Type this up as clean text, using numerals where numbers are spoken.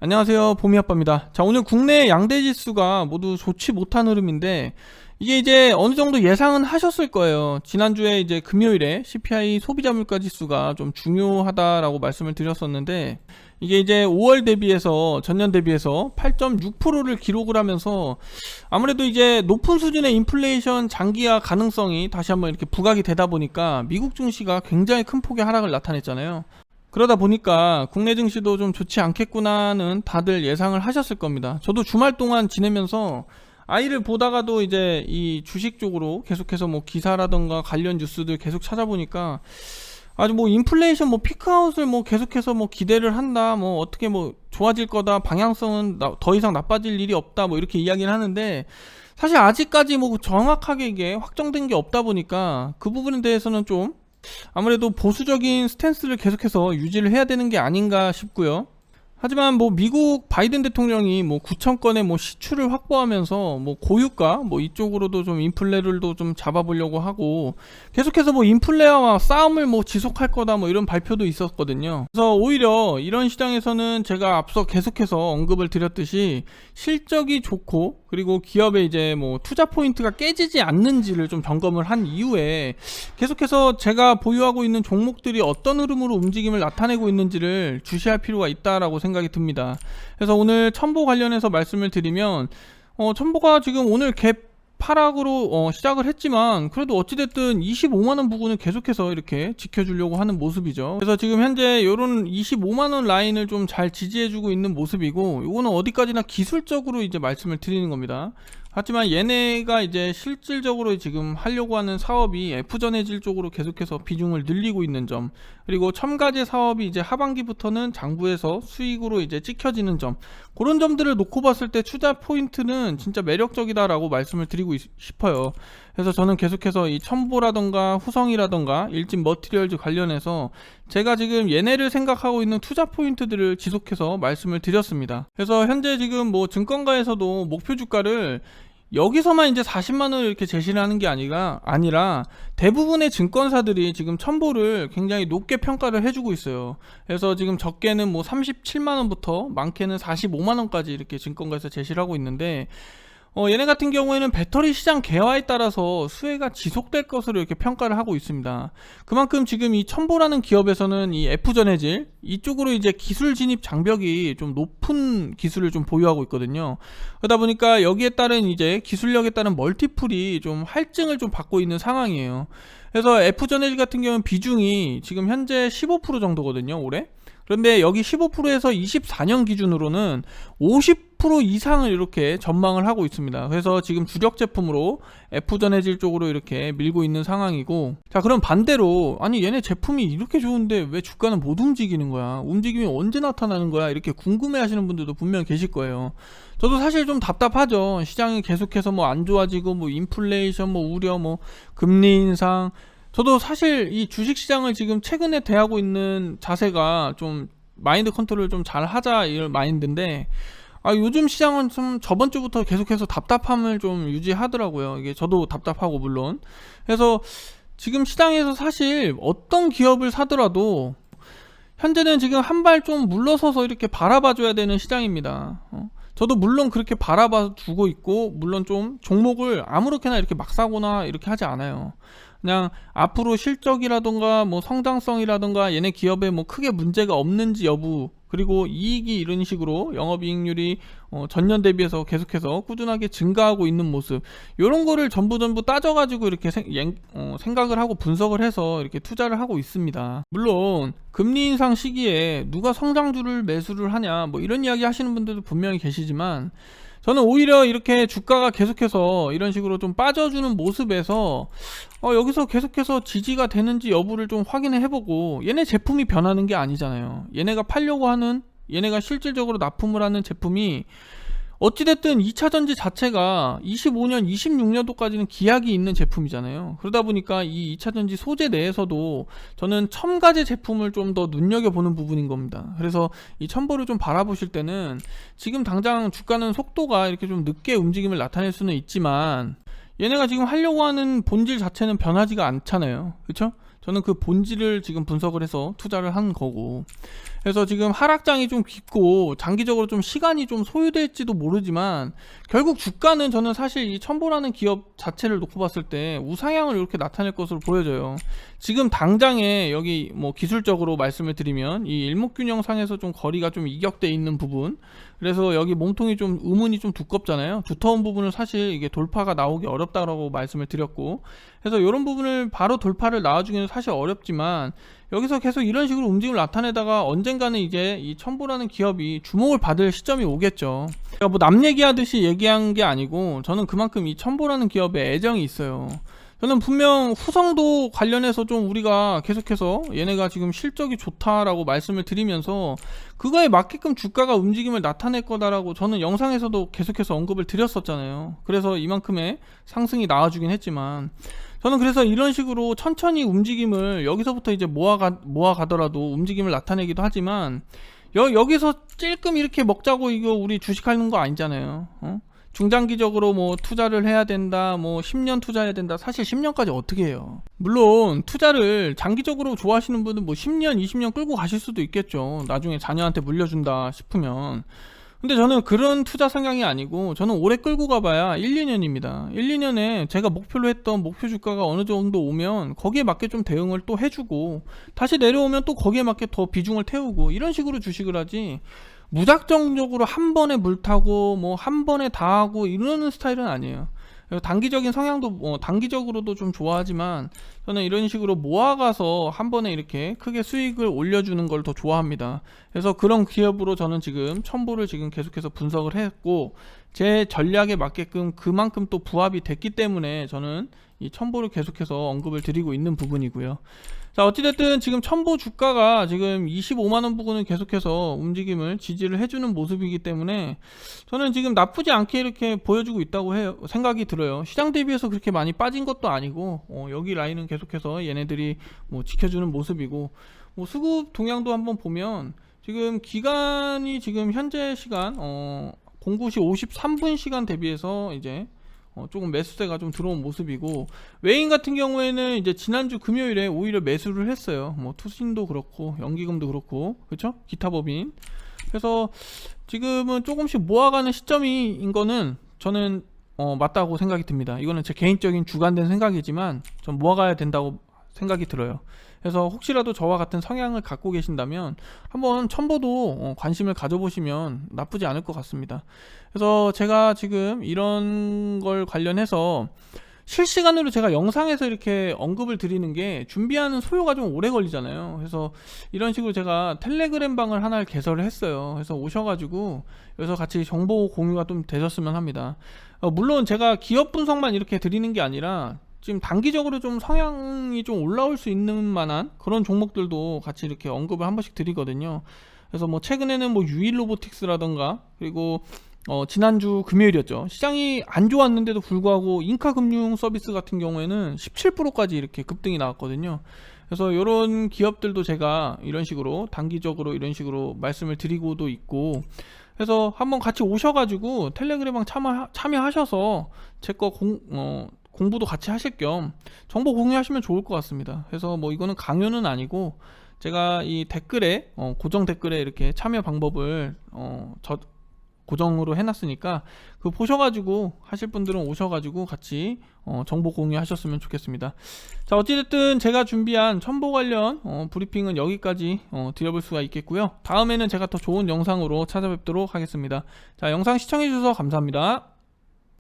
안녕하세요, 보미아빠입니다. 자, 오늘 국내 양대 지수가 모두 좋지 못한 흐름인데, 이게 이제 어느 정도 예상은 하셨을 거예요. 지난주에 이제 금요일에 CPI 소비자 물가 지수가 좀 중요하다라고 말씀을 드렸었는데, 이게 이제 5월 대비해서 전년 대비해서 8.6%를 기록을 하면서 아무래도 이제 높은 수준의 인플레이션 장기화 가능성이 다시 한번 이렇게 부각이 되다 보니까 미국 증시가 굉장히 큰 폭의 하락을 나타냈잖아요. 그러다 보니까 국내 증시도 좀 좋지 않겠구나는 다들 예상을 하셨을 겁니다. 저도 주말 동안 지내면서 아이를 보다가도 이제 이 주식 쪽으로 계속해서 뭐 기사라던가 관련 뉴스들 계속 찾아보니까 아주 뭐 인플레이션 뭐 피크아웃을 뭐 계속해서 뭐 기대를 한다, 뭐 어떻게 뭐 좋아질 거다, 방향성은 더 이상 나빠질 일이 없다, 뭐 이렇게 이야기를 하는데, 사실 아직까지 뭐 정확하게 이게 확정된 게 없다 보니까 그 부분에 대해서는 좀 아무래도 보수적인 스탠스를 계속해서 유지를 해야 되는 게 아닌가 싶고요. 하지만 뭐 미국 바이든 대통령이 뭐 9천 건의 뭐 시추를 확보하면서 뭐 고유가 뭐 이쪽으로도 좀 인플레를도 좀 잡아보려고 하고, 계속해서 뭐 인플레와 싸움을 뭐 지속할 거다 뭐 이런 발표도 있었거든요. 그래서 오히려 이런 시장에서는 제가 앞서 계속해서 언급을 드렸듯이 실적이 좋고, 그리고 기업의 이제 뭐 투자 포인트가 깨지지 않는지를 좀 점검을 한 이후에 계속해서 제가 보유하고 있는 종목들이 어떤 흐름으로 움직임을 나타내고 있는지를 주시할 필요가 있다라고 생각이 듭니다. 그래서 오늘 첨보 관련해서 말씀을 드리면, 첨보가 지금 오늘 갭 하락으로 시작을 했지만 그래도 어찌됐든 25만원 부근을 계속해서 이렇게 지켜주려고 하는 모습이죠. 그래서 지금 현재 요런 25만원 라인을 좀 잘 지지해주고 있는 모습이고, 요거는 어디까지나 기술적으로 이제 말씀을 드리는 겁니다. 하지만 얘네가 이제 실질적으로 지금 하려고 하는 사업이 F전해질 쪽으로 계속해서 비중을 늘리고 있는 점, 그리고 첨가제 사업이 이제 하반기부터는 장부에서 수익으로 이제 찍혀지는 점, 그런 점들을 놓고 봤을 때 투자 포인트는 진짜 매력적이다라고 말씀을 드리고 싶어요. 그래서 저는 계속해서 이 첨보라던가 후성이라던가 일진 머티리얼즈 관련해서 제가 지금 얘네를 생각하고 있는 투자 포인트들을 지속해서 말씀을 드렸습니다. 그래서 현재 지금 뭐 증권가에서도 목표 주가를 여기서만 이제 40만원을 이렇게 제시를 하는 게 아니라 대부분의 증권사들이 지금 첨보를 굉장히 높게 평가를 해주고 있어요. 그래서 지금 적게는 뭐 37만원부터 많게는 45만원까지 이렇게 증권가에서 제시를 하고 있는데, 얘네 같은 경우에는 배터리 시장 개화에 따라서 수혜가 지속될 것으로 이렇게 평가를 하고 있습니다. 그만큼 지금 이 첨보라는 기업에서는 이 F전해질 이쪽으로 이제 기술 진입 장벽이 좀 높은 기술을 좀 보유하고 있거든요. 그러다 보니까 여기에 따른 이제 기술력에 따른 멀티플이 좀 할증을 좀 받고 있는 상황이에요. 그래서 F전해질 같은 경우는 비중이 지금 현재 15% 정도거든요, 올해. 그런데 여기 15%에서 24년 기준으로는 50% 이상을 이렇게 전망을 하고 있습니다. 그래서 지금 주력 제품으로 F전해질 쪽으로 이렇게 밀고 있는 상황이고, 자, 그럼 반대로 아니 얘네 제품이 이렇게 좋은데 왜 주가는 못 움직이는 거야? 움직임이 언제 나타나는 거야? 이렇게 궁금해 하시는 분들도 분명 계실 거예요. 저도 사실 좀 답답하죠. 시장이 계속해서 뭐 안 좋아지고, 뭐 인플레이션, 뭐 우려, 뭐 금리 인상. 저도 사실 이 주식시장을 지금 최근에 대하고 있는 자세가 좀 마인드 컨트롤을 좀 잘 하자 이런 마인드인데, 요즘 시장은 좀 저번 주부터 계속해서 답답함을 좀 유지하더라고요. 이게 저도 답답하고 물론. 그래서 지금 시장에서 사실 어떤 기업을 사더라도 현재는 지금 한 발 좀 물러서서 이렇게 바라봐줘야 되는 시장입니다. 저도 물론 그렇게 바라봐 주고 있고, 물론 좀 종목을 아무렇게나 이렇게 막 사거나 이렇게 하지 않아요. 그냥 앞으로 실적이라던가 뭐 성장성이라던가 얘네 기업에 뭐 크게 문제가 없는지 여부, 그리고 이익이 이런 식으로 영업이익률이 전년 대비해서 계속해서 꾸준하게 증가하고 있는 모습, 요런 거를 전부 따져가지고 이렇게 생각을 하고 분석을 해서 이렇게 투자를 하고 있습니다. 물론 금리 인상 시기에 누가 성장주를 매수를 하냐 뭐 이런 이야기 하시는 분들도 분명히 계시지만, 저는 오히려 이렇게 주가가 계속해서 이런 식으로 좀 빠져주는 모습에서 여기서 계속해서 지지가 되는지 여부를 좀 확인을 해보고, 얘네 제품이 변하는 게 아니잖아요. 얘네가 팔려고 하는, 얘네가 실질적으로 납품을 하는 제품이 어찌됐든 2차전지 자체가 25년, 26년도까지는 기약이 있는 제품이잖아요. 그러다 보니까 이 2차전지 소재 내에서도 저는 첨가제 제품을 좀 더 눈여겨보는 부분인 겁니다. 그래서 이 첨보를 좀 바라보실 때는 지금 당장 주가는 속도가 이렇게 좀 늦게 움직임을 나타낼 수는 있지만, 얘네가 지금 하려고 하는 본질 자체는 변하지가 않잖아요. 그쵸? 저는 그 본질을 지금 분석을 해서 투자를 한 거고, 그래서 지금 하락장이 좀 깊고 장기적으로 좀 시간이 좀 소요될지도 모르지만 결국 주가는 저는 사실 이 첨보라는 기업 자체를 놓고 봤을 때 우상향을 이렇게 나타낼 것으로 보여져요. 지금 당장에 여기 뭐 기술적으로 말씀을 드리면 이 일목균형상에서 좀 거리가 좀 이격돼 있는 부분, 그래서 여기 몸통이 좀 음운이 좀 두껍잖아요. 두터운 부분을 사실 이게 돌파가 나오기 어렵다라고 말씀을 드렸고, 그래서 이런 부분을 바로 돌파를 나와주기는 사실 어렵지만 여기서 계속 이런 식으로 움직임을 나타내다가 언젠가는 이제 이 첨보라는 기업이 주목을 받을 시점이 오겠죠. 그러니까 뭐 남 얘기하듯이 얘기한 게 아니고 저는 그만큼 이 첨보라는 기업에 애정이 있어요. 저는 분명 후성도 관련해서 좀 우리가 계속해서 얘네가 지금 실적이 좋다라고 말씀을 드리면서 그거에 맞게끔 주가가 움직임을 나타낼 거다라고 저는 영상에서도 계속해서 언급을 드렸었잖아요. 그래서 이만큼의 상승이 나와주긴 했지만 저는 그래서 이런 식으로 천천히 움직임을 여기서부터 이제 모아가더라도 움직임을 나타내기도 하지만 여기서 찔끔 이렇게 먹자고 이거 우리 주식하는 거 아니잖아요. 중장기적으로 뭐 투자를 해야 된다, 뭐 10년 투자해야 된다. 사실 10년까지 어떻게 해요? 물론 투자를 장기적으로 좋아하시는 분은 뭐 10년, 20년 끌고 가실 수도 있겠죠. 나중에 자녀한테 물려준다 싶으면. 근데 저는 그런 투자 성향이 아니고 저는 오래 끌고 가봐야 1, 2년입니다. 1, 2년에 제가 목표로 했던 목표 주가가 어느 정도 오면 거기에 맞게 좀 대응을 또 해주고 다시 내려오면 또 거기에 맞게 더 비중을 태우고 이런 식으로 주식을 하지, 무작정적으로 한 번에 물타고 뭐 한 번에 다 하고 이러는 스타일은 아니에요. 단기적인 성향도 단기적으로도 좀 좋아하지만 저는 이런 식으로 모아가서 한 번에 이렇게 크게 수익을 올려주는 걸 더 좋아합니다. 그래서 그런 기업으로 저는 지금 첨보를 지금 계속해서 분석을 했고 제 전략에 맞게끔 그만큼 또 부합이 됐기 때문에 저는 이 첨보를 계속해서 언급을 드리고 있는 부분이고요. 자, 어찌됐든 지금 첨보 주가가 지금 25만원 부근을 계속해서 움직임을 지지를 해주는 모습이기 때문에 저는 지금 나쁘지 않게 이렇게 보여주고 있다고 해요. 생각이 들어요. 시장 대비해서 그렇게 많이 빠진 것도 아니고 여기 라인은 계속해서 얘네들이 뭐 지켜주는 모습이고, 뭐 수급 동향도 한번 보면 지금 기간이 지금 현재 시간 09시 53분 시간 대비해서 이제 조금 매수세가 좀 들어온 모습이고, 외인 같은 경우에는 이제 지난주 금요일에 오히려 매수를 했어요. 뭐 투신도 그렇고 연기금도 그렇고, 그렇죠? 기타 법인. 그래서 지금은 조금씩 모아가는 시점인 거는 저는 맞다고 생각이 듭니다. 이거는 제 개인적인 주관된 생각이지만 전 모아가야 된다고 생각이 들어요. 그래서 혹시라도 저와 같은 성향을 갖고 계신다면 한번 첨보도 관심을 가져보시면 나쁘지 않을 것 같습니다. 그래서 제가 지금 이런 걸 관련해서 실시간으로 제가 영상에서 이렇게 언급을 드리는 게 준비하는 소요가 좀 오래 걸리잖아요. 그래서 이런 식으로 제가 텔레그램 방을 하나를 개설을 했어요. 그래서 오셔가지고 여기서 같이 정보 공유가 좀 되셨으면 합니다. 물론 제가 기업 분석만 이렇게 드리는 게 아니라 지금 단기적으로 좀 성향이 좀 올라올 수 있는 만한 그런 종목들도 같이 이렇게 언급을 한 번씩 드리거든요. 그래서 뭐 최근에는 뭐 유일로보틱스라던가, 그리고 지난주 금요일이었죠. 시장이 안 좋았는데도 불구하고 인카금융 서비스 같은 경우에는 17%까지 이렇게 급등이 나왔거든요. 그래서 이런 기업들도 제가 이런 식으로 단기적으로 이런 식으로 말씀을 드리고도 있고, 그래서 한번 같이 오셔가지고 텔레그램방 참여하셔서 제 거 공부도 같이 하실 겸 정보 공유하시면 좋을 것 같습니다. 그래서 뭐 이거는 강요는 아니고 제가 이 댓글에 고정 댓글에 이렇게 참여 방법을 고정으로 해놨으니까 그거 보셔가지고 하실 분들은 오셔가지고 같이 정보 공유하셨으면 좋겠습니다. 자, 어찌됐든 제가 준비한 첨보 관련 브리핑은 여기까지 드려볼 수가 있겠고요. 다음에는 제가 더 좋은 영상으로 찾아뵙도록 하겠습니다. 자, 영상 시청해주셔서 감사합니다.